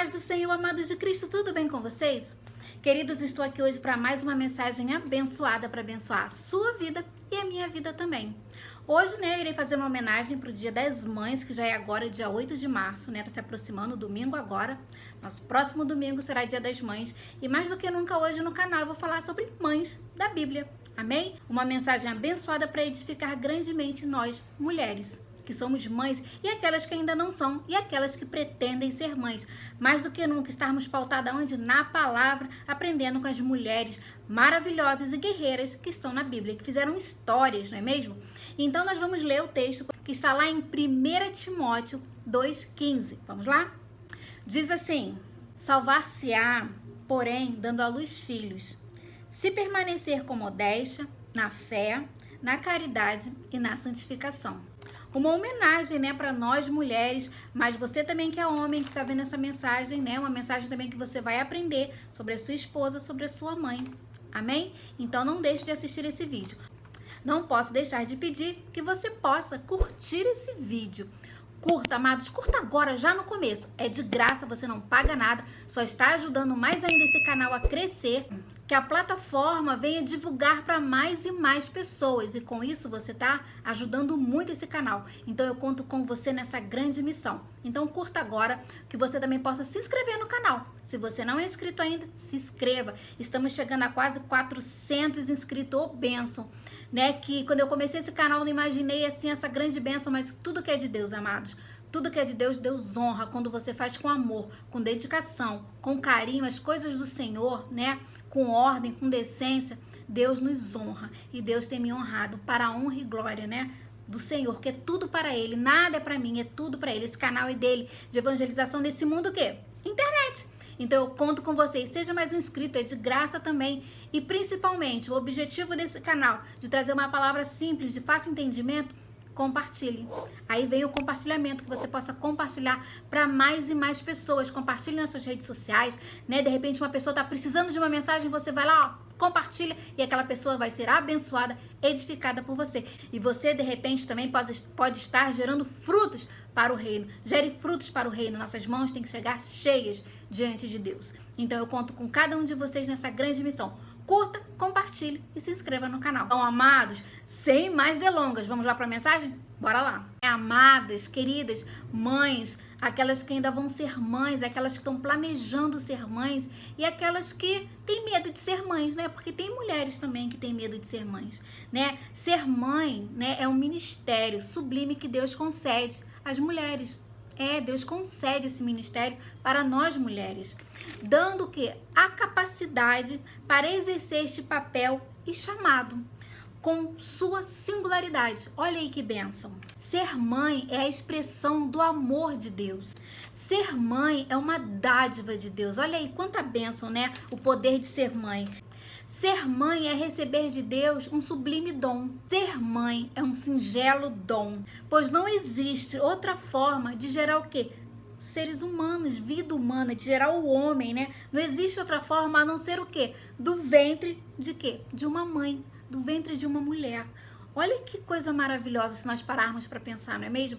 paz do Senhor, amados de Cristo, tudo bem com vocês? Queridos, estou aqui hoje para mais uma mensagem abençoada para abençoar a sua vida e a minha vida também. Hoje, eu irei fazer uma homenagem para o Dia das Mães, que já é agora, dia 8 de março, tá se aproximando, domingo agora. Nosso próximo domingo será Dia das Mães. E mais do que nunca hoje no canal eu vou falar sobre mães da Bíblia. Amém? Uma mensagem abençoada para edificar grandemente nós, mulheres, que somos mães, e aquelas que ainda não são, e aquelas que pretendem ser mães. Mais do que nunca, estarmos pautadas onde? Na palavra, aprendendo com as mulheres maravilhosas e guerreiras que estão na Bíblia, que fizeram histórias, não é mesmo? Então nós vamos ler o texto que está lá em 1 Timóteo 2,15. Vamos lá? Diz assim: salvar-se-á, porém, dando à luz filhos, se permanecer com modéstia, na fé, na caridade e na santificação. Uma homenagem, para nós mulheres, mas você também que é homem, que está vendo essa mensagem, uma mensagem também que você vai aprender sobre a sua esposa, sobre a sua mãe. Amém? Então não deixe de assistir esse vídeo. Não posso deixar de pedir que você possa curtir esse vídeo. Curta, amados, curta agora, já no começo. É de graça, você não paga nada, só está ajudando mais ainda esse canal a crescer, que a plataforma venha divulgar para mais e mais pessoas, e com isso você está ajudando muito esse canal. Então eu conto com você nessa grande missão. Então curta agora, que você também possa se inscrever no canal. Se você não é inscrito ainda, se inscreva. Estamos chegando a quase 400 inscritos, ô bênção, que quando eu comecei esse canal não imaginei assim essa grande bênção, mas tudo que é de Deus, amados, tudo que é de Deus, Deus honra quando você faz com amor, com dedicação, com carinho, as coisas do Senhor, com ordem, com decência. Deus nos honra e Deus tem me honrado para a honra e glória, do Senhor, que é tudo para Ele, nada é para mim, é tudo para Ele. Esse canal é dele, de evangelização desse mundo, o quê? Internet. Então eu conto com vocês, seja mais um inscrito, é de graça também. E principalmente, o objetivo desse canal, de trazer uma palavra simples, de fácil entendimento, compartilhe. Aí vem o compartilhamento, que você possa compartilhar para mais e mais pessoas. Compartilhe nas suas redes sociais, De repente uma pessoa está precisando de uma mensagem, você vai lá, compartilha, e aquela pessoa vai ser abençoada, edificada por você. E você, de repente, também pode estar gerando frutos para o reino. Gere frutos para o reino. Nossas mãos têm que chegar cheias diante de Deus. Então eu conto com cada um de vocês nessa grande missão. Curta, compartilhe e se inscreva no canal. Então, amados, sem mais delongas, vamos lá para a mensagem? Bora lá. Amadas, queridas, mães, aquelas que ainda vão ser mães, aquelas que estão planejando ser mães e aquelas que têm medo de ser mães, Porque tem mulheres também que têm medo de ser mães, Ser mãe, é um ministério sublime que Deus concede às mulheres. Deus concede esse ministério para nós mulheres, dando o quê? A capacidade para exercer este papel e chamado, com sua singularidade. Olha aí que bênção. Ser mãe é a expressão do amor de Deus. Ser mãe é uma dádiva de Deus. Olha aí quanta bênção, O poder de ser mãe. Ser mãe é receber de Deus um sublime dom. Ser mãe é um singelo dom, pois não existe outra forma de gerar o quê? Seres humanos, vida humana, de gerar o homem, Não existe outra forma a não ser o quê? Do ventre de quê? De uma mãe, do ventre de uma mulher. Olha que coisa maravilhosa se nós pararmos para pensar, não é mesmo?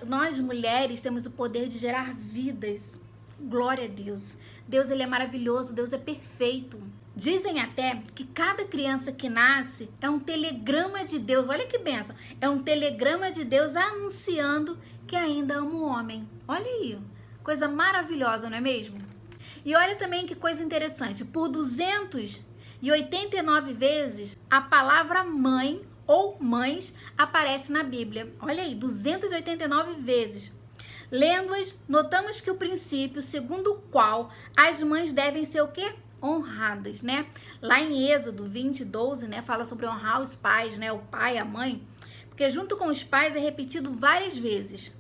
Nós mulheres temos o poder de gerar vidas. Glória a Deus. Deus, Ele é maravilhoso, Deus é perfeito. Dizem até que cada criança que nasce é um telegrama de Deus. Olha que benção. É um telegrama de Deus anunciando que ainda ama o homem. Olha aí. Coisa maravilhosa, não é mesmo? E olha também que coisa interessante. Por 289 vezes, a palavra mãe ou mães aparece na Bíblia. Olha aí, 289 vezes. Lendo-as, notamos que o princípio segundo o qual as mães devem ser o quê? Honradas, Lá em Êxodo 20:12, fala sobre honrar os pais, o pai, a mãe, porque junto com os pais é repetido várias vezes,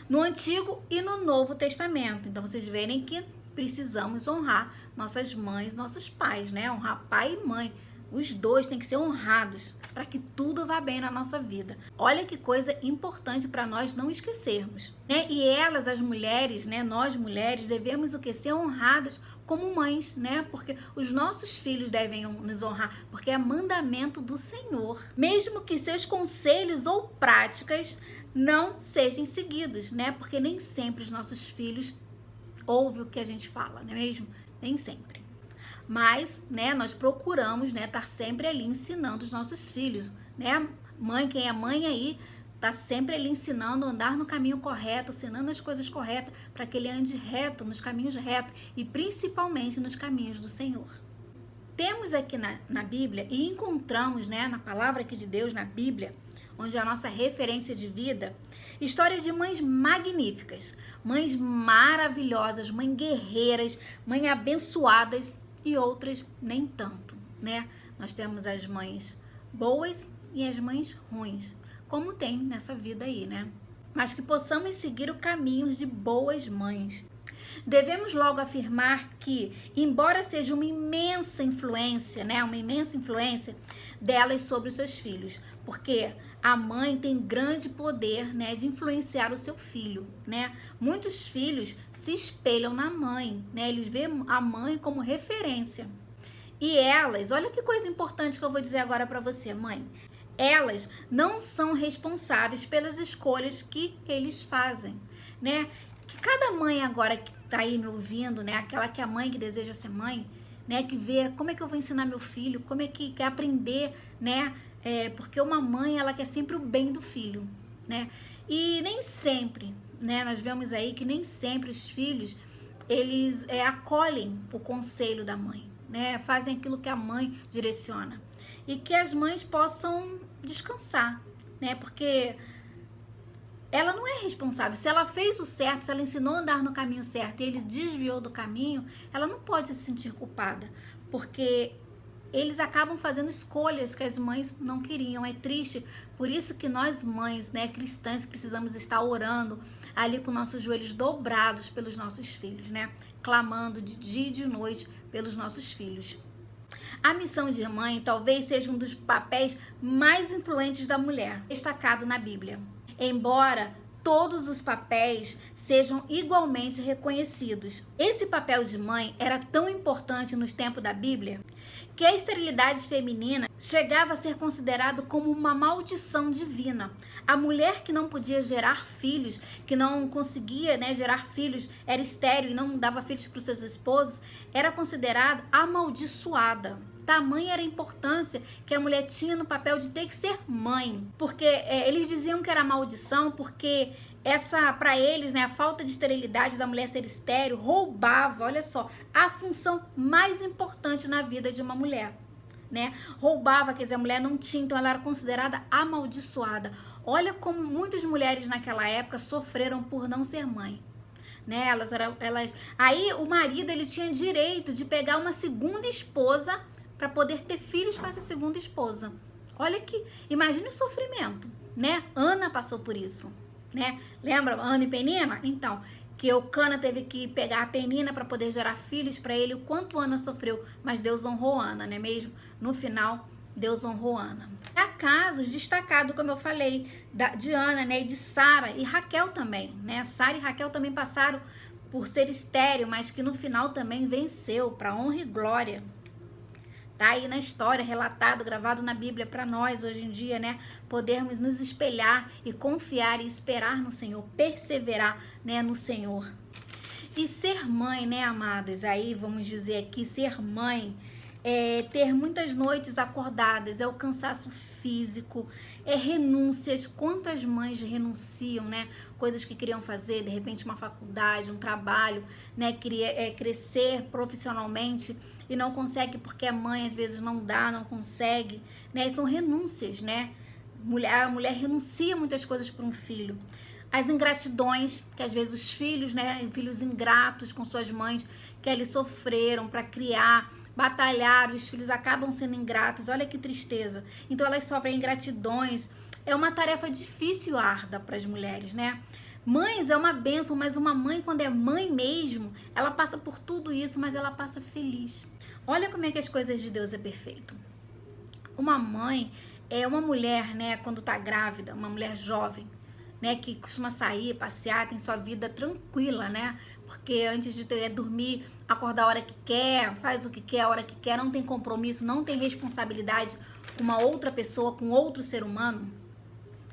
no Antigo e no Novo Testamento. Então vocês verem que precisamos honrar nossas mães, nossos pais, Honrar pai e mãe. Os dois têm que ser honrados para que tudo vá bem na nossa vida. Olha que coisa importante para nós não esquecermos, E elas, as mulheres, Nós mulheres devemos o que? Ser honradas como mães, Porque os nossos filhos devem nos honrar, porque é mandamento do Senhor. Mesmo que seus conselhos ou práticas não sejam seguidos, Porque nem sempre os nossos filhos ouve o que a gente fala, não é mesmo? Nem sempre. Mas, né, nós procuramos, né, estar sempre ali ensinando os nossos filhos, né? Mãe, quem é mãe aí, tá sempre ali ensinando a andar no caminho correto, ensinando as coisas corretas para que ele ande reto, nos caminhos retos e principalmente nos caminhos do Senhor. Temos aqui na Bíblia e encontramos, né, na palavra aqui de Deus, na Bíblia, onde é a nossa referência de vida, histórias de mães magníficas, mães maravilhosas, mães guerreiras, mães abençoadas e outras nem tanto, né? Nós temos as mães boas e as mães ruins, como tem nessa vida aí, né? Mas que possamos seguir o caminho de boas mães. Devemos logo afirmar que, embora seja uma imensa influência, né, uma imensa influência delas sobre os seus filhos, porque a mãe tem grande poder, né, de influenciar o seu filho, né? Muitos filhos se espelham na mãe, né? Eles veem a mãe como referência. E elas, olha que coisa importante que eu vou dizer agora para você, mãe. Elas não são responsáveis pelas escolhas que eles fazem, né? Que cada mãe agora que tá aí me ouvindo, né? Aquela que é a mãe que deseja ser mãe, né? Que vê como é que eu vou ensinar meu filho, como é que quer aprender, né? Porque uma mãe, ela quer sempre o bem do filho, né? E nem sempre, né? Nós vemos aí que nem sempre os filhos, eles acolhem o conselho da mãe, né? Fazem aquilo que a mãe direciona. E que as mães possam descansar, né? Porque ela não é responsável. Se ela fez o certo, se ela ensinou a andar no caminho certo e ele desviou do caminho, ela não pode se sentir culpada, porque eles acabam fazendo escolhas que as mães não queriam. É triste. Por isso que nós mães, né, cristãs, precisamos estar orando ali com nossos joelhos dobrados pelos nossos filhos, né? Clamando de dia e de noite pelos nossos filhos. A missão de mãe talvez seja um dos papéis mais influentes da mulher, destacado na Bíblia. Embora todos os papéis sejam igualmente reconhecidos, esse papel de mãe era tão importante nos tempos da Bíblia que a esterilidade feminina chegava a ser considerado como uma maldição divina. A mulher que não podia gerar filhos, que não conseguia, né, gerar filhos, era estéril e não dava filhos para os seus esposos, era considerada amaldiçoada. Tamanha era a importância que a mulher tinha no papel de ter que ser mãe. Porque eles diziam que era maldição, porque para eles, né, a falta de esterilidade da mulher ser estéril roubava, olha só, a função mais importante na vida de uma mulher, né? Roubava, quer dizer, a mulher não tinha, então ela era considerada amaldiçoada. Olha como muitas mulheres naquela época sofreram por não ser mãe. Né? Aí o marido, ele tinha direito de pegar uma segunda esposa para poder ter filhos com essa segunda esposa. Olha que, imagine o sofrimento, né? Ana passou por isso, né? Lembra Ana e Penina? Então, que Eucana teve que pegar a Penina para poder gerar filhos para ele, o quanto Ana sofreu, mas Deus honrou Ana, não é mesmo? No final, Deus honrou Ana. Há casos destacados, como eu falei, de Ana, né, e de Sara e Raquel também, né? Sara e Raquel também passaram por ser estéril, mas que no final também venceu, para honra e glória. Tá aí na história, relatado, gravado na Bíblia para nós hoje em dia, né? Podermos nos espelhar e confiar e esperar no Senhor, perseverar, né, no Senhor. E ser mãe, né, amadas? Aí vamos dizer aqui, ser mãe é ter muitas noites acordadas, é o cansaço físico, é renúncias. Quantas mães renunciam, né? Coisas que queriam fazer, de repente uma faculdade, um trabalho, né? Queria crescer profissionalmente e não consegue porque a mãe às vezes não dá, não consegue, né? E são renúncias, né? A mulher renuncia muitas coisas para um filho. As ingratidões, que às vezes os filhos, né? Filhos ingratos com suas mães, que eles sofreram para criar, batalharam, os filhos acabam sendo ingratos. Olha que tristeza. Então elas sofrem ingratidões. É uma tarefa difícil, árdua para as mulheres, né? Mães é uma bênção, mas uma mãe, quando é mãe mesmo, ela passa por tudo isso, mas ela passa feliz. Olha como é que as coisas de Deus é perfeito. Uma mãe é uma mulher, né, quando tá grávida, uma mulher jovem, né, que costuma sair, passear, tem sua vida tranquila, né? Porque antes de dormir, acordar a hora que quer, faz o que quer, a hora que quer, não tem compromisso, não tem responsabilidade com uma outra pessoa, com outro ser humano.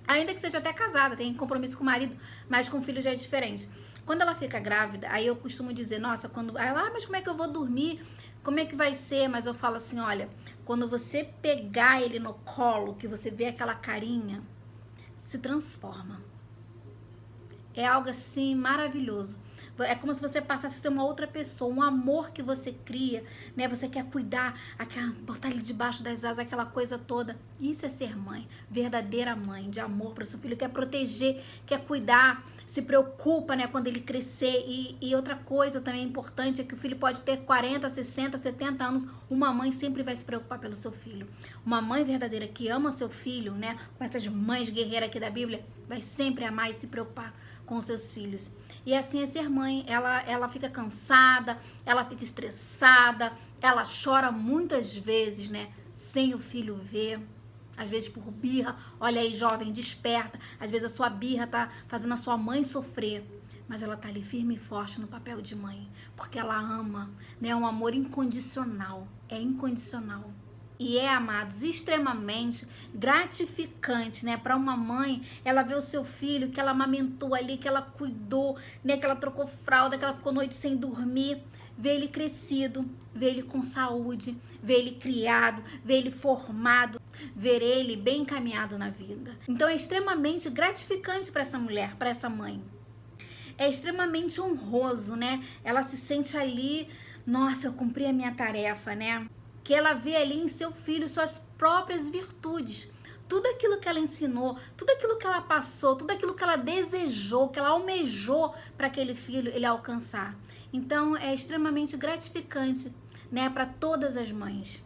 Ainda que seja até casada, tem compromisso com o marido, mas com o filho já é diferente. Quando ela fica grávida, aí eu costumo dizer, nossa, quando ela, mas como é que eu vou dormir? Como é que vai ser? Mas eu falo assim, olha, quando você pegar ele no colo, que você vê aquela carinha, se transforma. É algo assim maravilhoso. É como se você passasse a ser uma outra pessoa, um amor que você cria, né? Você quer cuidar, botar ele debaixo das asas, aquela coisa toda. Isso é ser mãe, verdadeira mãe, de amor para o seu filho. Quer proteger, quer cuidar, se preocupa, né? Quando ele crescer. E outra coisa também importante é que o filho pode ter 40, 60, 70 anos. Uma mãe sempre vai se preocupar pelo seu filho. Uma mãe verdadeira que ama seu filho, né? Com essas mães guerreiras aqui da Bíblia, vai sempre amar e se preocupar com os seus filhos. E assim é ser mãe, ela fica cansada, ela fica estressada, ela chora muitas vezes, né, sem o filho ver, às vezes por birra. Olha aí, jovem, desperta, às vezes a sua birra tá fazendo a sua mãe sofrer, mas ela tá ali firme e forte no papel de mãe, porque ela ama, né, um amor incondicional, é incondicional. E é, amados, extremamente gratificante, né, para uma mãe, ela ver o seu filho, que ela amamentou ali, que ela cuidou, né, que ela trocou fralda, que ela ficou noite sem dormir, ver ele crescido, ver ele com saúde, ver ele criado, ver ele formado, ver ele bem encaminhado na vida. Então é extremamente gratificante para essa mulher, para essa mãe. É extremamente honroso, né? Ela se sente ali, nossa, eu cumpri a minha tarefa, né? Que ela vê ali em seu filho suas próprias virtudes. Tudo aquilo que ela ensinou, tudo aquilo que ela passou, tudo aquilo que ela desejou, que ela almejou para aquele filho ele alcançar. Então é extremamente gratificante, né, para todas as mães.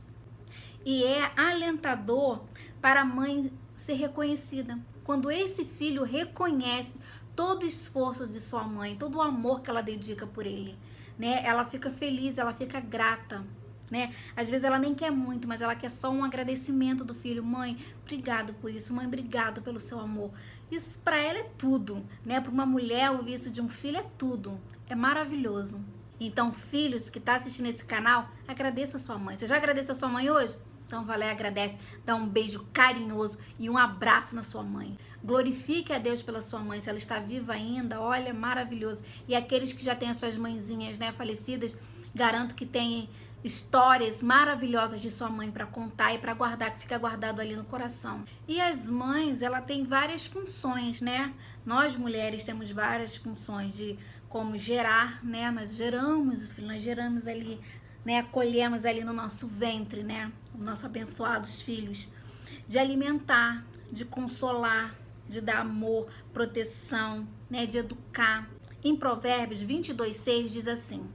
E é alentador para a mãe ser reconhecida. Quando esse filho reconhece todo o esforço de sua mãe, todo o amor que ela dedica por ele, né? Ela fica feliz, ela fica grata. Né? Às vezes ela nem quer muito, mas ela quer só um agradecimento do filho. Mãe, obrigado por isso. Mãe, obrigado pelo seu amor. Isso para ela é tudo, né? Para uma mulher, ouvir isso de um filho é tudo. É maravilhoso. Então, filhos que tá assistindo esse canal, agradeça a sua mãe. Você já agradeceu a sua mãe hoje? Então vai lá e agradece, dá um beijo carinhoso e um abraço na sua mãe. Glorifique a Deus pela sua mãe, se ela está viva ainda, olha, maravilhoso. E aqueles que já têm as suas mãezinhas, né, falecidas, garanto que tem histórias maravilhosas de sua mãe para contar e para guardar, que fica guardado ali no coração. E as mães, ela tem várias funções, né? Nós mulheres temos várias funções de como gerar, né? Nós geramos o filho, nós geramos ali, né? Acolhemos ali no nosso ventre, né? Os nossos abençoados filhos, de alimentar, de consolar, de dar amor, proteção, né? De educar. Em Provérbios 22:6 diz assim: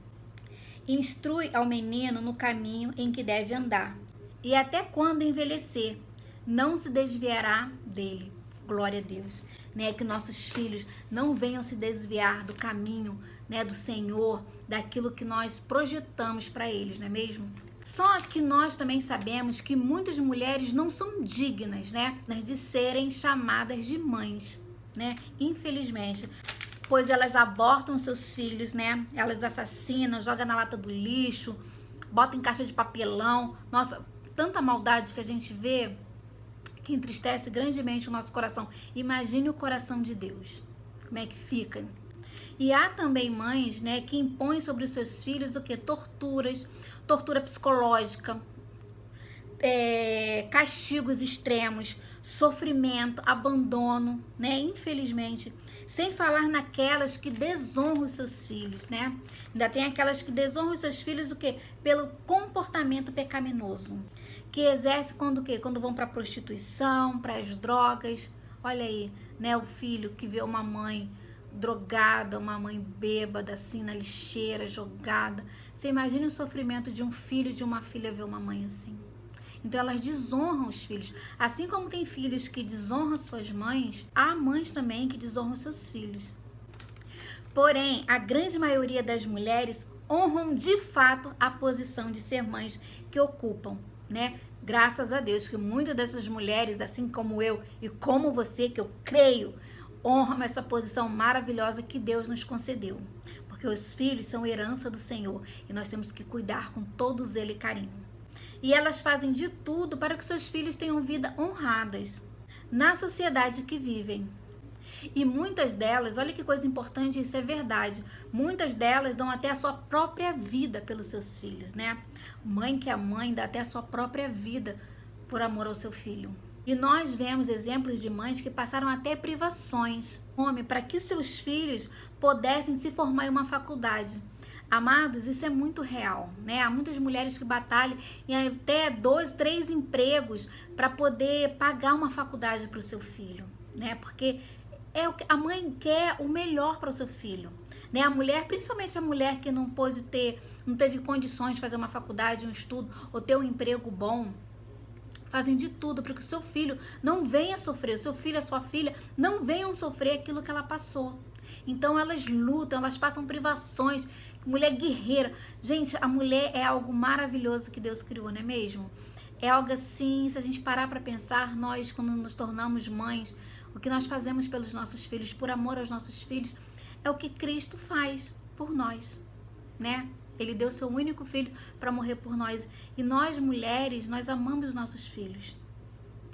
instrui ao menino no caminho em que deve andar, e até quando envelhecer, não se desviará dele. Glória a Deus, né? Que nossos filhos não venham se desviar do caminho, né, do Senhor, daquilo que nós projetamos para eles, não é mesmo? Só que nós também sabemos que muitas mulheres não são dignas, né, de serem chamadas de mães, né? Infelizmente. Pois elas abortam seus filhos, né? Elas assassinam, jogam na lata do lixo, botam em caixa de papelão. Nossa, tanta maldade que a gente vê que entristece grandemente o nosso coração. Imagine o coração de Deus, como é que fica. E há também mães, né, que impõem sobre os seus filhos o quê? Torturas, tortura psicológica, castigos extremos, sofrimento, abandono, né? Infelizmente. Sem falar naquelas que desonram os seus filhos, né? Ainda tem aquelas que desonram os seus filhos o quê? Pelo comportamento pecaminoso. Que exerce quando o quê? Quando vão para a prostituição, para as drogas. Olha aí, né? O filho que vê uma mãe drogada, uma mãe bêbada, assim, na lixeira, jogada. Você imagina o sofrimento de um filho e de uma filha ver uma mãe assim. Então elas desonram os filhos. Assim como tem filhos que desonram suas mães, há mães também que desonram seus filhos. Porém, a grande maioria das mulheres honram de fato a posição de ser mães que ocupam, né? Graças a Deus que muitas dessas mulheres, assim como eu e como você, que eu creio, honram essa posição maravilhosa que Deus nos concedeu. Porque os filhos são herança do Senhor e nós temos que cuidar com todo zelo e carinho. E elas fazem de tudo para que seus filhos tenham vida honradas na sociedade que vivem. E muitas delas, olha que coisa importante, isso é verdade, muitas delas dão até a sua própria vida pelos seus filhos, né? Mãe que é mãe dá até a sua própria vida por amor ao seu filho. E nós vemos exemplos de mães que passaram até privações, para que seus filhos pudessem se formar em uma faculdade. Amados, isso é muito real, né? Há muitas mulheres que batalham em até 2, 3 empregos para poder pagar uma faculdade para o seu filho, né? Porque a mãe quer o melhor para o seu filho, né? A mulher, principalmente a mulher que não teve condições de fazer uma faculdade, um estudo ou ter um emprego bom, fazem de tudo para que o seu filho não venha sofrer, o seu filho, a sua filha não venham sofrer aquilo que ela passou. Então elas lutam, elas passam privações. Mulher guerreira. Gente, a mulher é algo maravilhoso que Deus criou, não é mesmo? É algo assim, se a gente parar para pensar, nós quando nos tornamos mães, o que nós fazemos pelos nossos filhos, por amor aos nossos filhos, é o que Cristo faz por nós, né? Ele deu seu único filho para morrer por nós. E nós, mulheres, nós amamos nossos filhos,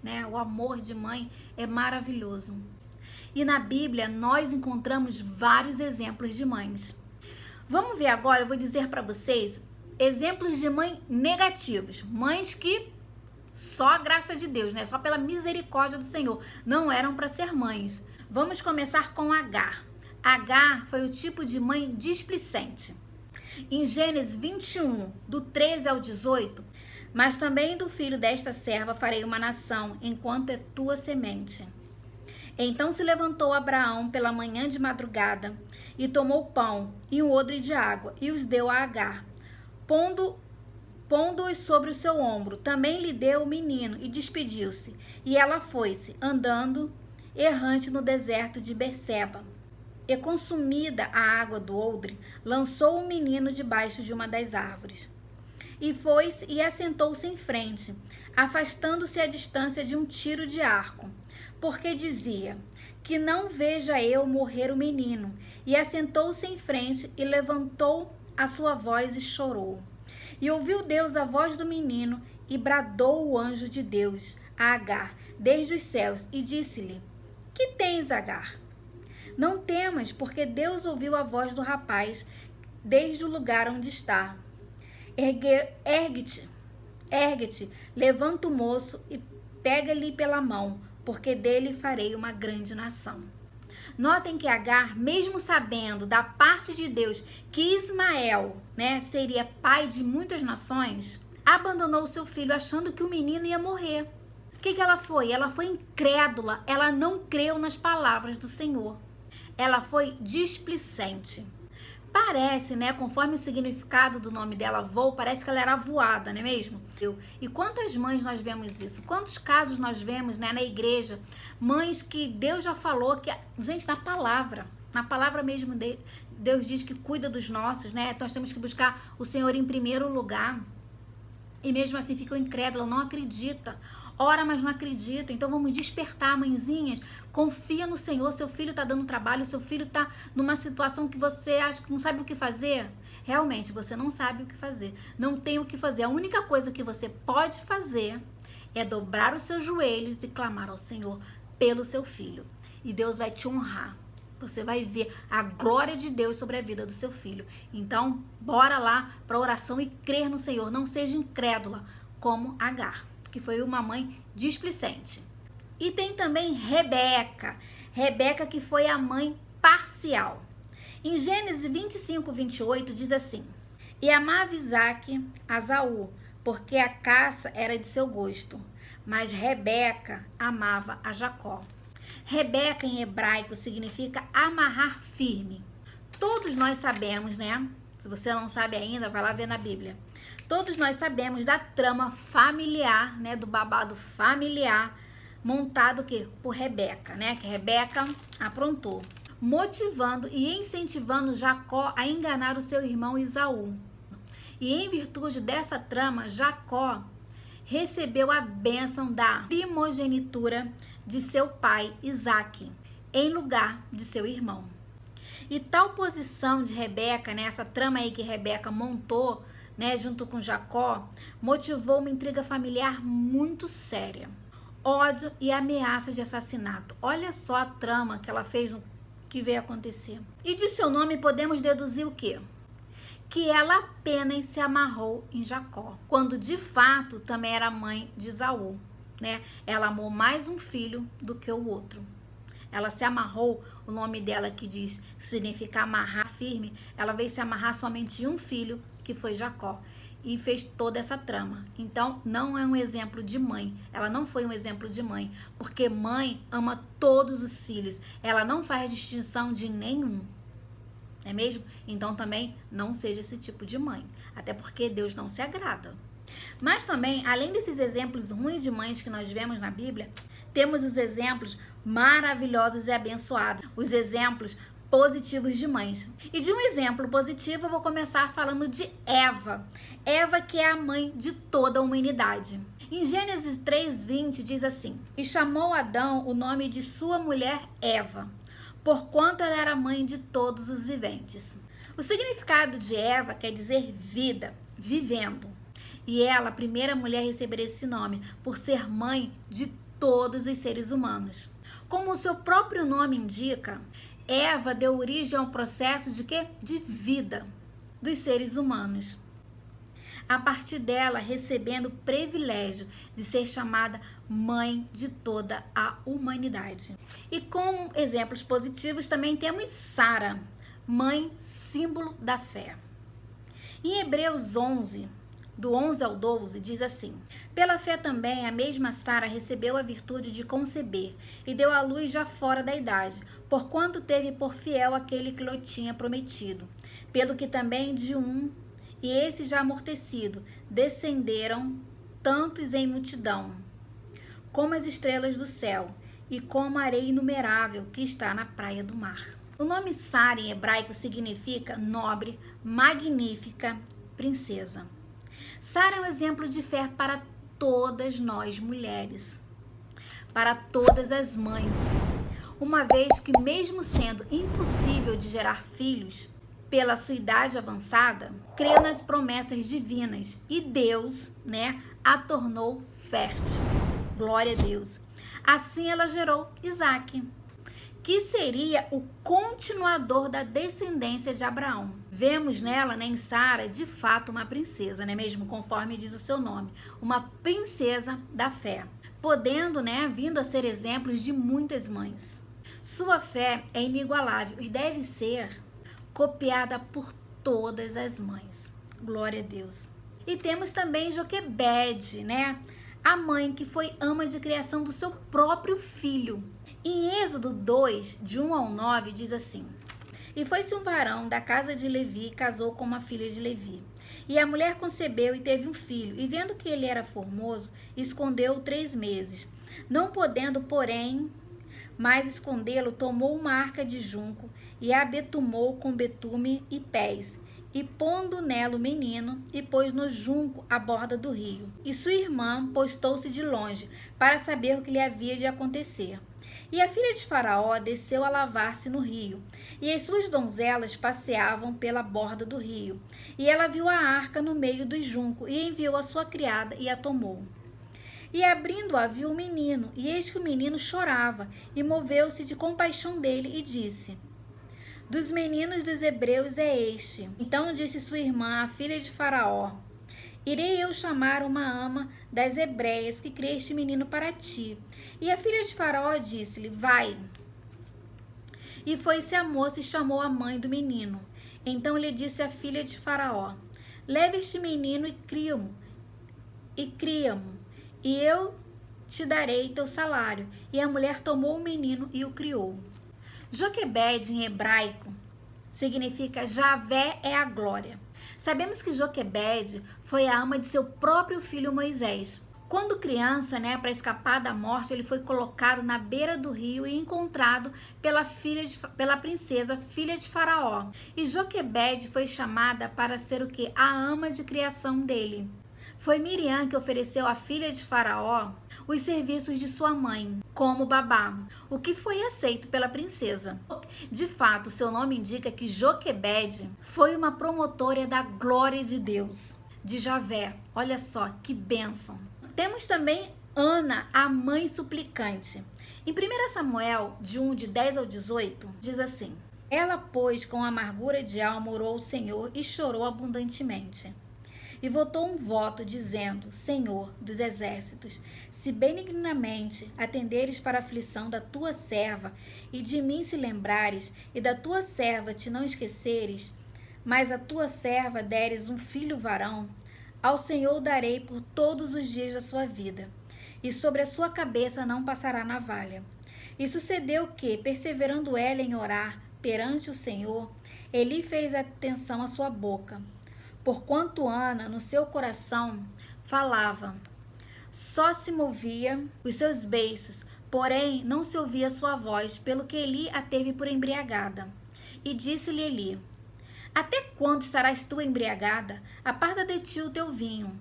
né? O amor de mãe é maravilhoso. E na Bíblia, nós encontramos vários exemplos de mães. Vamos ver agora, eu vou dizer para vocês exemplos de mãe negativos. Mães que só a graça de Deus, né? Só pela misericórdia do Senhor não eram para ser mães. Vamos começar com Agar. Agar foi o tipo de mãe displicente. Em Gênesis 21, do 13 ao 18, mas também do filho desta serva farei uma nação, enquanto é tua semente. Então se levantou Abraão pela manhã de madrugada, e tomou pão e um odre de água, e os deu a Agar, pondo-os sobre o seu ombro. Também lhe deu o menino, e despediu-se. E ela foi-se, andando, errante no deserto de Berseba. E consumida a água do odre, lançou o menino debaixo de uma das árvores. E foi-se e assentou-se em frente, afastando-se à distância de um tiro de arco, porque dizia: que não veja eu morrer o menino. E assentou-se em frente e levantou a sua voz e chorou. E ouviu Deus a voz do menino, e bradou o anjo de Deus a Agar desde os céus, e disse-lhe: que tens, Agar? Não temas, porque Deus ouviu a voz do rapaz desde o lugar onde está. Ergue-te, levanta o moço e pega-lhe pela mão, porque dele farei uma grande nação. Notem que Agar, mesmo sabendo da parte de Deus que Ismael, né, seria pai de muitas nações, abandonou seu filho achando que o menino ia morrer. O que ela foi? Ela foi incrédula, ela não creu nas palavras do Senhor. Ela foi displicente. Parece, né, conforme o significado do nome dela, voo, parece que ela era voada, não é mesmo? E quantas mães nós vemos isso? Quantos casos nós vemos, né, na igreja? Mães que Deus já falou, que, gente, na palavra mesmo, Deus diz que cuida dos nossos, né? Então nós temos que buscar o Senhor em primeiro lugar. E mesmo assim ficam incrédulas, não acredita. Ora, mas não acredita. Então vamos despertar, mãezinhas. Confia no Senhor. Seu filho está dando trabalho, seu filho está numa situação que você acha que não sabe o que fazer. Realmente, você não sabe o que fazer. Não tem o que fazer. A única coisa que você pode fazer é dobrar os seus joelhos e clamar ao Senhor pelo seu filho. E Deus vai te honrar. Você vai ver a glória de Deus sobre a vida do seu filho. Então, bora lá para a oração e crer no Senhor. Não seja incrédula como Agar, que foi uma mãe displicente. E tem também Rebeca. Rebeca, que foi a mãe parcial. Em Gênesis 25, 28, diz assim: e amava Isaque a Esaú, porque a caça era de seu gosto. Mas Rebeca amava a Jacó. Rebeca em hebraico significa amarrar firme. Todos nós sabemos, né? Se você não sabe ainda, vai lá ver na Bíblia. Todos nós sabemos da trama familiar, né? Do babado familiar montado por Rebeca, né? Que Rebeca aprontou, motivando e incentivando Jacó a enganar o seu irmão Esaú. E em virtude dessa trama, Jacó recebeu a bênção da primogenitura de seu pai Isaque, em lugar de seu irmão. E tal posição de Rebeca, né, essa trama aí que Rebeca montou, né, junto com Jacó, motivou uma intriga familiar muito séria. ódio e ameaça de assassinato. Olha só a trama que ela fez, que veio acontecer. E de seu nome podemos deduzir o quê? Que ela apenas se amarrou em Jacó, quando de fato também era mãe de Esaú, né? Ela amou mais um filho do que o outro. Ela se amarrou, o nome dela que diz, significa amarrar firme, ela veio se amarrar somente em um filho, que foi Jacó, e fez toda essa trama. Então, não é um exemplo de mãe, ela não foi um exemplo de mãe, porque mãe ama todos os filhos, ela não faz distinção de nenhum, não é mesmo? Então, também não seja esse tipo de mãe, até porque Deus não se agrada. Mas também, além desses exemplos ruins de mães que nós vemos na Bíblia, temos os exemplos maravilhosos e abençoados, os exemplos positivos de mães. E de um exemplo positivo eu vou começar falando de Eva. Eva, que é a mãe de toda a humanidade. Em Gênesis 3:20 diz assim: e chamou Adão o nome de sua mulher Eva, porquanto ela era mãe de todos os viventes. O significado de Eva quer dizer vida, vivendo. E ela, a primeira mulher a receber esse nome, por ser mãe de todos os seres humanos. Como o seu próprio nome indica, Eva deu origem ao processo de quê? De vida dos seres humanos. A partir dela, recebendo o privilégio de ser chamada mãe de toda a humanidade. E como exemplos positivos também temos Sara, mãe símbolo da fé. Em Hebreus 11, do 11 ao 12, diz assim: pela fé também a mesma Sara recebeu a virtude de conceber e deu à luz já fora da idade, porquanto teve por fiel aquele que lhe tinha prometido. Pelo que também de um, e esse já amortecido, descenderam tantos em multidão, como as estrelas do céu, e como a areia inumerável que está na praia do mar. O nome Sara em hebraico significa nobre, magnífica, princesa. Sara é um exemplo de fé para todas nós mulheres, para todas as mães, uma vez que mesmo sendo impossível de gerar filhos pela sua idade avançada, creu nas promessas divinas e Deus, a tornou fértil. Glória a Deus. Assim ela gerou Isaque, que seria o continuador da descendência de Abraão. Vemos nela, em Sara, de fato uma princesa, não é mesmo? Conforme diz o seu nome, uma princesa da fé, podendo, vindo a ser exemplos de muitas mães. Sua fé é inigualável e deve ser copiada por todas as mães. Glória a Deus. E temos também Joquebede, a mãe que foi ama de criação do seu próprio filho. Em Êxodo 2, de 1 ao 9, diz assim: e foi-se um varão da casa de Levi e casou com uma filha de Levi. E a mulher concebeu e teve um filho, e vendo que ele era formoso, escondeu-o 3 meses. Não podendo, porém, mais escondê-lo, tomou uma arca de junco e a betumou com betume e pés, e pondo nela o menino, e pôs no junco à borda do rio. E sua irmã postou-se de longe, para saber o que lhe havia de acontecer. E a filha de Faraó desceu a lavar-se no rio, e as suas donzelas passeavam pela borda do rio. E ela viu a arca no meio do junco, e enviou a sua criada, e a tomou. E abrindo-a, viu o menino, e eis que o menino chorava, e moveu-se de compaixão dele, e disse: dos meninos dos hebreus é este. Então disse sua irmã, a filha de Faraó: irei eu chamar uma ama das hebreias que crie este menino para ti. E a filha de Faraó disse-lhe: vai. E foi-se a moça e chamou a mãe do menino. Então lhe disse a filha de Faraó: leve este menino e cria-mo, e eu te darei teu salário. E a mulher tomou o menino e o criou. Joquebede em hebraico significa Javé é a glória. Sabemos que Joquebede foi a ama de seu próprio filho Moisés. Quando criança, para escapar da morte, ele foi colocado na beira do rio e encontrado pela princesa, filha de Faraó. E Joquebede foi chamada para ser o quê? A ama de criação dele. Foi Miriam que ofereceu à filha de Faraó os serviços de sua mãe, como babá, o que foi aceito pela princesa. De fato, seu nome indica que Joquebede foi uma promotora da glória de Deus, de Javé. Olha só, que bênção. Temos também Ana, a mãe suplicante. Em 1 Samuel, de 10 ao 18, diz assim: Ela, pois, com amargura de alma, orou ao Senhor e chorou abundantemente. E votou um voto, dizendo: Senhor dos exércitos, se benignamente atenderes para a aflição da tua serva, e de mim se lembrares, e da tua serva te não esqueceres, mas a tua serva deres um filho varão, ao Senhor darei por todos os dias da sua vida, e sobre a sua cabeça não passará navalha. E sucedeu que, perseverando ela em orar perante o Senhor, Eli fez atenção à sua boca, porquanto Ana, no seu coração, falava. Só se movia os seus beiços, porém não se ouvia sua voz, pelo que Eli a teve por embriagada. E disse-lhe Eli: Até quando estarás tu embriagada? Aparta de ti o teu vinho.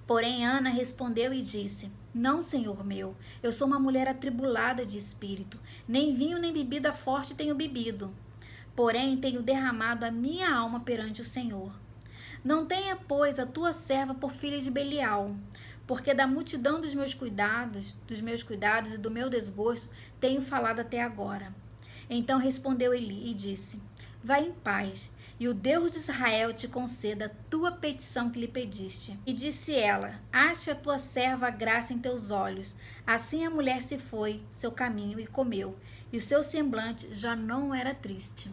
Porém Ana respondeu e disse: Não, senhor meu, eu sou uma mulher atribulada de espírito, nem vinho nem bebida forte tenho bebido. Porém tenho derramado a minha alma perante o Senhor. Não tenha, pois, a tua serva por filha de Belial, porque da multidão dos meus cuidados e do meu desgosto tenho falado até agora. Então respondeu Eli e disse: Vai em paz, e o Deus de Israel te conceda a tua petição que lhe pediste. E disse ela: Ache a tua serva graça em teus olhos. Assim a mulher se foi seu caminho e comeu, e o seu semblante já não era triste.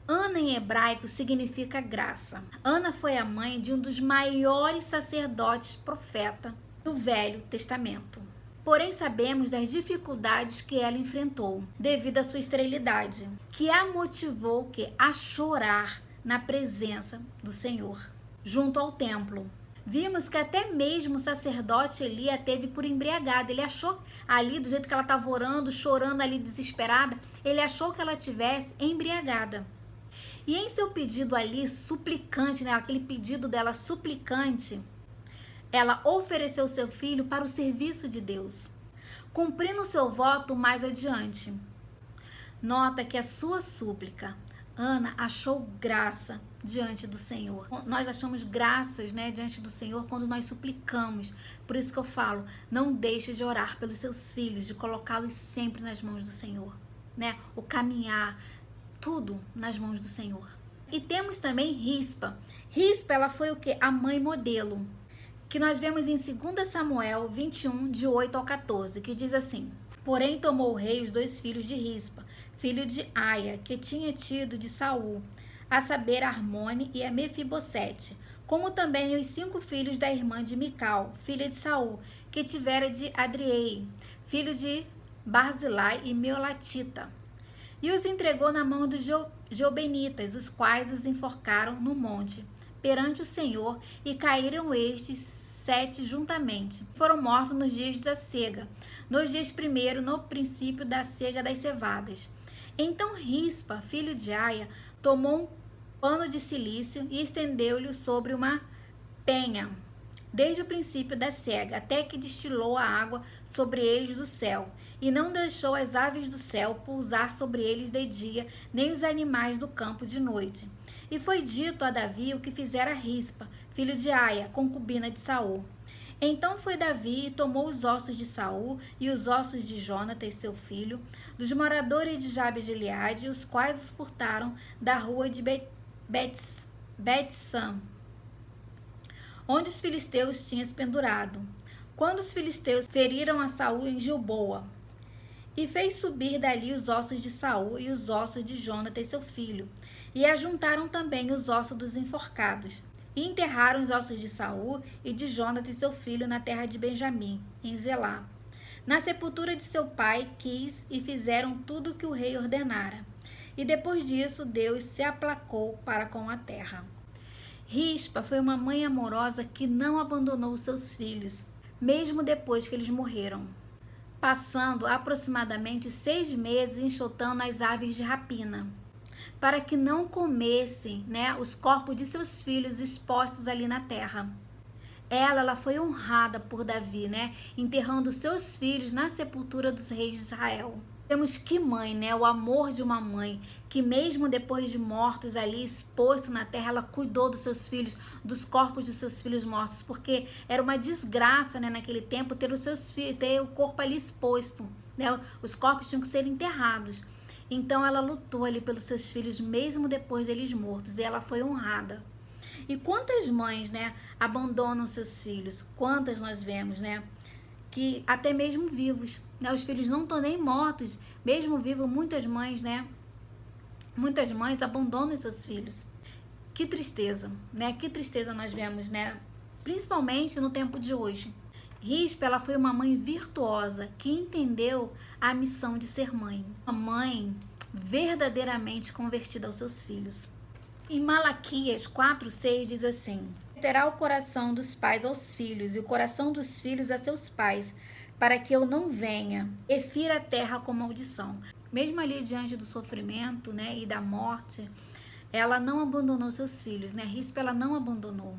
Ana em hebraico significa graça. Ana foi a mãe de um dos maiores sacerdotes profeta do Velho Testamento. Porém, sabemos das dificuldades que ela enfrentou devido à sua esterilidade, que a motivou a chorar na presença do Senhor, junto ao templo. Vimos que até mesmo o sacerdote Eli a teve por embriagada. Ele achou ali, do jeito que ela estava orando, chorando ali desesperada, ele achou que ela tivesse embriagada. E em seu pedido ali, suplicante, né, aquele pedido dela suplicante, ela ofereceu seu filho para o serviço de Deus, cumprindo seu voto mais adiante. Nota que a sua súplica, Ana achou graça diante do Senhor. Nós achamos graças, né, diante do Senhor quando nós suplicamos. Por isso que eu falo, não deixe de orar pelos seus filhos, de colocá-los sempre nas mãos do Senhor, né? O caminhar, tudo nas mãos do Senhor. E temos também Rispa. Rispa, ela foi o quê? A mãe modelo, que nós vemos em 2 Samuel 21, de 8 ao 14, que diz assim: Porém tomou o rei os 2 filhos de Rispa, filho de Aia, que tinha tido de Saul, a saber, Armone e a Mefibosete, como também os 5 filhos da irmã de Mical, filha de Saul, que tivera de Adriei, filho de Barzilai e Meolatita. E os entregou na mão dos Geobenitas, os quais os enforcaram no monte, perante o Senhor, e caíram estes 7 juntamente. Foram mortos nos dias da cega, nos dias primeiro, no princípio da cega das cevadas. Então Rispa, filho de Aia, tomou um pano de cilício e estendeu-lhe sobre uma penha, desde o princípio da cega, até que destilou a água sobre eles do céu, e não deixou as aves do céu pousar sobre eles de dia, nem os animais do campo de noite. E foi dito a Davi o que fizera Rispa, filho de Aia, concubina de Saul. Então foi Davi e tomou os ossos de Saul e os ossos de Jonatas, seu filho, dos moradores de Jabes de Gileade, os quais os furtaram da rua de Bet-Sam, onde os filisteus tinham pendurado, quando os filisteus feriram a Saul em Gilboa. E fez subir dali os ossos de Saul e os ossos de Jonatas, seu filho, e ajuntaram também os ossos dos enforcados, e enterraram os ossos de Saul e de Jonatas, seu filho, na terra de Benjamim, em Zelá. Na sepultura de seu pai quis, e fizeram tudo o que o rei ordenara. E depois disso, Deus se aplacou para com a terra. Rispa foi uma mãe amorosa que não abandonou seus filhos, mesmo depois que eles morreram, passando aproximadamente 6 meses enxotando as aves de rapina, para que não comessem, né, os corpos de seus filhos expostos ali na terra. Ela foi honrada por Davi, né, enterrando seus filhos na sepultura dos reis de Israel. Temos que mãe, né? O amor de uma mãe, que mesmo depois de mortos ali, exposto na terra, ela cuidou dos seus filhos, dos corpos dos seus filhos mortos, porque era uma desgraça, né, naquele tempo, ter os seus filhos, ter o corpo ali exposto, né? Os corpos tinham que ser enterrados. Então ela lutou ali pelos seus filhos, mesmo depois deles mortos, e ela foi honrada. E quantas mães, né, abandonam seus filhos? Quantas nós vemos, né? Que até mesmo vivos, né? Os filhos não estão nem mortos, mesmo vivos, muitas mães, né? Muitas mães abandonam seus filhos. Que tristeza, né? Que tristeza nós vemos, né? Principalmente no tempo de hoje. Rispa, ela foi uma mãe virtuosa que entendeu a missão de ser mãe. Uma mãe verdadeiramente convertida aos seus filhos. Em Malaquias 4:6 diz assim: terá o coração dos pais aos filhos e o coração dos filhos a seus pais, para que eu não venha e fira a terra com maldição. Mesmo ali diante do sofrimento, né, e da morte, ela não abandonou seus filhos, né? Rispa, ela não abandonou.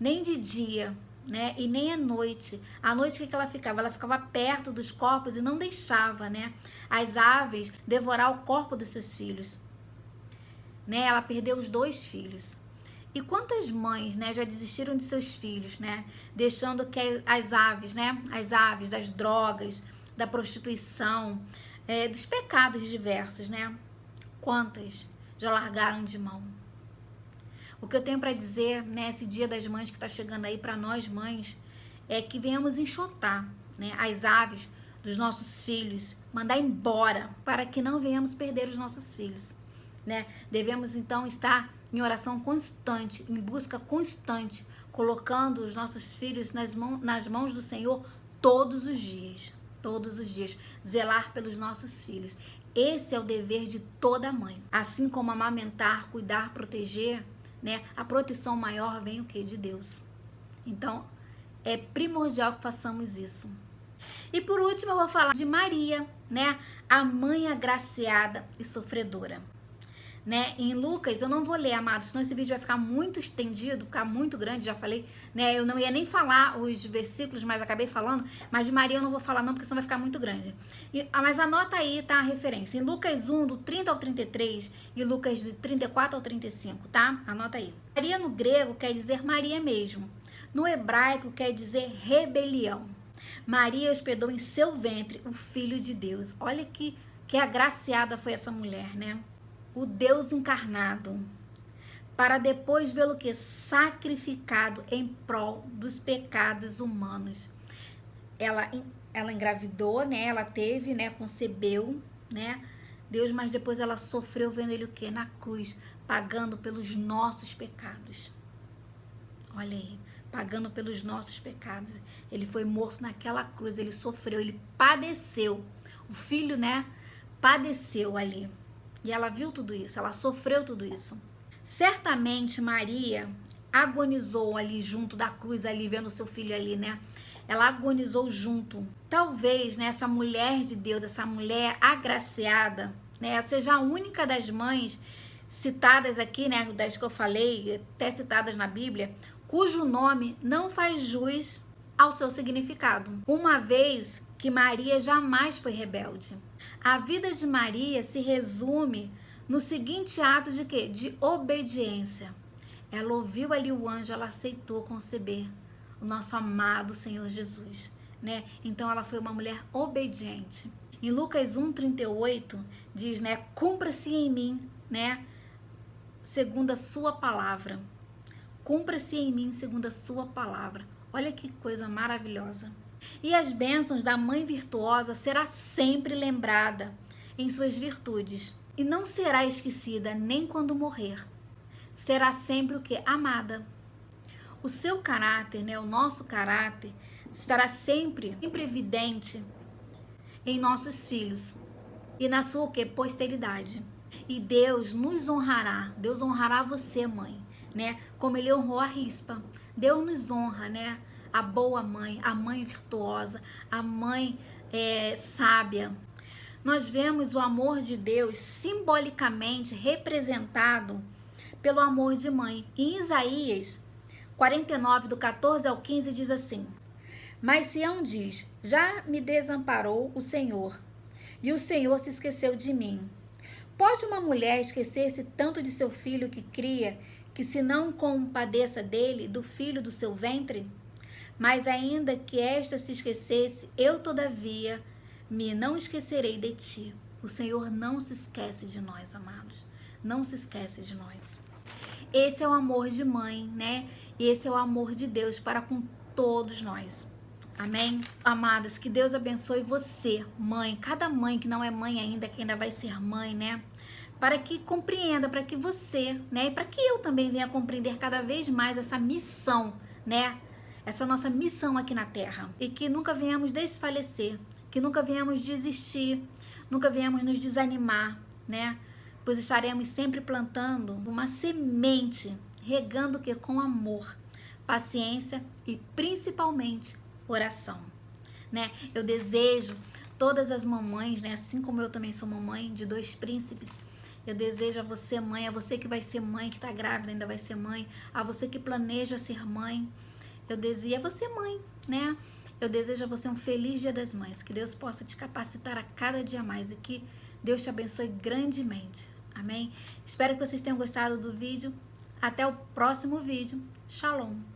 Nem de dia, né, e nem à noite. À noite, o que ela ficava? Ela ficava perto dos corpos e não deixava, né, as aves devorar o corpo dos seus filhos. Né? Ela perdeu os 2 filhos. E quantas mães, né, já desistiram de seus filhos, né, deixando que as aves, né, as aves das drogas, da prostituição, dos pecados diversos, né? Quantas já largaram de mão? O que eu tenho para dizer, né, esse Dia das Mães que está chegando aí para nós mães, é que venhamos enxotar, né, as aves dos nossos filhos, mandar embora, para que não venhamos perder os nossos filhos, né? Devemos então estar em oração constante, em busca constante, colocando os nossos filhos nas mãos do Senhor todos os dias, zelar pelos nossos filhos. Esse é o dever de toda mãe. Assim como amamentar, cuidar, proteger, né? A proteção maior vem o quê? De Deus. Então, é primordial que façamos isso. E por último, eu vou falar de Maria, né? A mãe agraciada e sofredora. Né? Em Lucas, eu não vou ler, amados, senão esse vídeo vai ficar muito estendido, ficar muito grande, já falei, né? Eu não ia nem falar os versículos, mas acabei falando, mas de Maria eu não vou falar não, porque senão vai ficar muito grande. Mas anota aí, tá, a referência, em Lucas 1, do 30 ao 33, e Lucas de 34 ao 35, tá? Anota aí. Maria no grego quer dizer Maria mesmo, no hebraico quer dizer rebelião. Maria hospedou em seu ventre o Filho de Deus. Olha que agraciada foi essa mulher, né? O Deus encarnado, para depois vê-lo que sacrificado em prol dos pecados humanos. Ela engravidou, né? Ela teve, né? Concebeu, né? Deus, mas depois ela sofreu vendo ele o quê? Na cruz, pagando pelos nossos pecados. Olha aí, pagando pelos nossos pecados. Ele foi morto naquela cruz, ele sofreu, ele padeceu. O filho, né? Padeceu ali. E ela viu tudo isso, ela sofreu tudo isso. Certamente Maria agonizou ali junto da cruz, ali vendo seu filho ali, né? Ela agonizou junto. Talvez, né, essa mulher de Deus, essa mulher agraciada, né, seja a única das mães citadas aqui, né, das que eu falei, até citadas na Bíblia, cujo nome não faz jus ao seu significado. Uma vez que Maria jamais foi rebelde. A vida de Maria se resume no seguinte ato de quê? De obediência. Ela ouviu ali o anjo, ela aceitou conceber o nosso amado Senhor Jesus, né? Então ela foi uma mulher obediente. Em Lucas 1:38 diz, né? Cumpra-se em mim, né? Segundo a sua palavra. Cumpra-se em mim segundo a sua palavra. Olha que coisa maravilhosa. E as bênçãos da mãe virtuosa será sempre lembrada em suas virtudes. E não será esquecida nem quando morrer. Será sempre o que? Amada. O seu caráter, né, o nosso caráter, estará sempre evidente em nossos filhos. E na sua o que? Posteridade. E Deus nos honrará. Deus honrará você, mãe, né? Como ele honrou a Rispa. Deus nos honra, né? A boa mãe, a mãe virtuosa, a mãe sábia. Nós vemos o amor de Deus simbolicamente representado pelo amor de mãe. Em Isaías 49, do 14 ao 15, diz assim: Mas Sião diz, já me desamparou o Senhor, e o Senhor se esqueceu de mim. Pode uma mulher esquecer-se tanto de seu filho que cria, que se não compadeça dele, do filho do seu ventre? Mas ainda que esta se esquecesse, eu todavia me não esquecerei de ti. O Senhor não se esquece de nós, amados. Não se esquece de nós. Esse é o amor de mãe, né? E esse é o amor de Deus para com todos nós. Amém? Amadas, que Deus abençoe você, mãe. Cada mãe que não é mãe ainda, que ainda vai ser mãe, né? Para que compreenda, para que você, né? E para que eu também venha compreender cada vez mais essa missão, né? Essa nossa missão aqui na Terra. E que nunca venhamos desfalecer, que nunca venhamos desistir, nunca venhamos nos desanimar, né? Pois estaremos sempre plantando uma semente, regando o que? Com amor, paciência e principalmente oração, né? Eu desejo todas as mamães, né? Assim como eu também sou mamãe de 2 príncipes, eu desejo a você, mãe, a você que vai ser mãe, que tá grávida ainda vai ser mãe, a você que planeja ser mãe, eu desejo a você, mãe, né? Eu desejo a você um feliz Dia das Mães, que Deus possa te capacitar a cada dia mais e que Deus te abençoe grandemente. Amém? Espero que vocês tenham gostado do vídeo. Até o próximo vídeo. Shalom!